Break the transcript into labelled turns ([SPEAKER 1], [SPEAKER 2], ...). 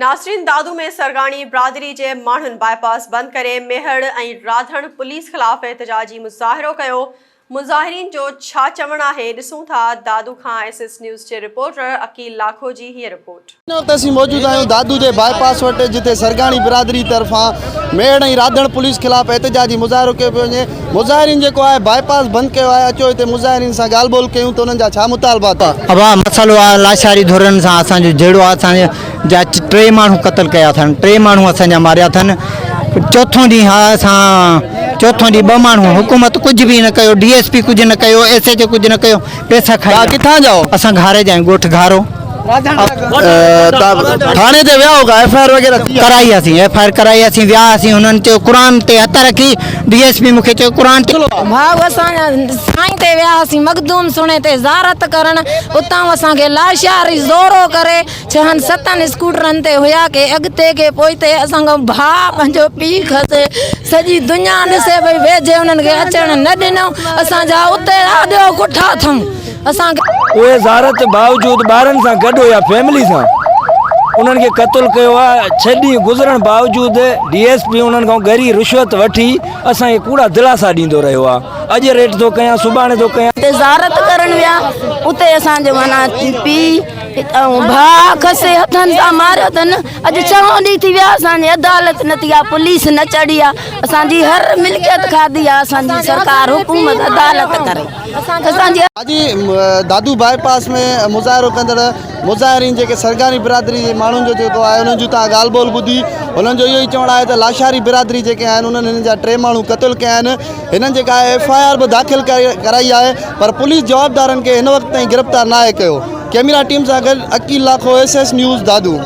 [SPEAKER 1] नासरीन दादू में सरगाणी बिरादरी के माण्हुनि बाईपास बंद करे मेहड़ ऐं राधण पुलिस खिलाफ एहतजाजी मुज़ाहिरो कयो। मुज़ाहिरीन जो छा चवण आहे ॾिसूं था। दादू खां SS न्यूज़ के रिपोर्टर अकील लाखो जी हीअ रिपोर्ट।
[SPEAKER 2] असीं मौजूद आहियूं दादू के बाईपास वटि, जिते सरगाणी बिरादरी तरफां मेहड़ ऐं राधण पुलिस खिलाफ एहतजाजी मुज़ाहिरो कयो पियो वञे। मुज़ाहिरीन जेको आहे बाईपास बंद कयो आहे। अचो हिते मुज़ाहिरीन सां ॻाल्हि ॿोल कयूं त उन्हनि जा छा मुतालबात आहे।
[SPEAKER 3] अब मसलो आहे लाचारी धुरनि सां असांजो जहिड़ो आहे। असांजा 3 माण्हू क़त्ल कया अथनि, 3 माण्हू असांजा मारिया अथनि। चौथों ॾींहुं आहे असां चौथों ॾींहुं 2 माण्हू हुकूमत कुछ भी न कयो, DSP कुछ न कयो, SHO कुछ न कयो, पैसा खाई।
[SPEAKER 2] किथां जाओ?
[SPEAKER 3] असां घारे जा ॻोठ घारो।
[SPEAKER 2] थाने ते विया होगा, FIR वगैरह
[SPEAKER 3] कराई असीं, FIR कराई असीं, वियासीं। हुननि चयो क़ुरान ते हथ रखी। DSP मूंखे चयो क़ुरान ते
[SPEAKER 4] भाउ असां साईं ते वियासीं मखदूम सुणे ते ज़ारत करण। उतां असांखे लाशारी ज़ोरो करे 6-7 स्कूटरनि ते हुया के अॻिते के पोइते असांजो भाउ पंहिंजो पीउ खसे। सॼी दुनिया ॾिसे भई वेझे उन्हनि खे अचण न ॾिनो। असांजा उते ॾाढो कुठा अथऊं। असांखे
[SPEAKER 5] उहे ज़ारत बावजूद ॿारनि सां गॾु हुया, फैमिली सां उन्हनि खे क़त्ल कयो आहे। 6 ॾींहं गुज़रण बावजूद DSP उन्हनि खां गरी रिश्वत वठी असांखे कूड़ा दिलासा ॾींदो रहियो आहे। अॼु रेट थो कयां, सुभाणे थो कयां।
[SPEAKER 4] ज़ारत करण विया, उते असांजो माना पीउ ऐं भाउ खसे हथनि सां मारियो अथनि। अॼु 6 ॾींहं थी विया, असांजी अदालत न थी आहे, पुलिस न चढ़ी आहे। असांजी हर मिल्कियत खाधी आहे। असांजी सरकार हुकूमत अदालत करे असांजी
[SPEAKER 2] दादू बाईपास में मुज़ाहिरो कंदड़ मुज़ाहिरीन जेके सरगानी बिरादरी जे माण्हुनि जो जेको आहे उन्हनि जूं तव्हां ॻाल्हि ॿोल ॿुधी। हुननि जो इहो ई चवणु आहे त लाशारी बिरादरी जेके आहिनि उन्हनि हिननि जा 3 माण्हू क़त्ल कया आहिनि। हिननि जेका आहे FIR बि दाख़िल कराई आहे, पर पुलिस जवाबदारनि खे हिन वक़्त ताईं गिरफ़्तार न आहे कयो। कैमरा टीम सां गॾु अकील लाखो, SS न्यूज़ दादू।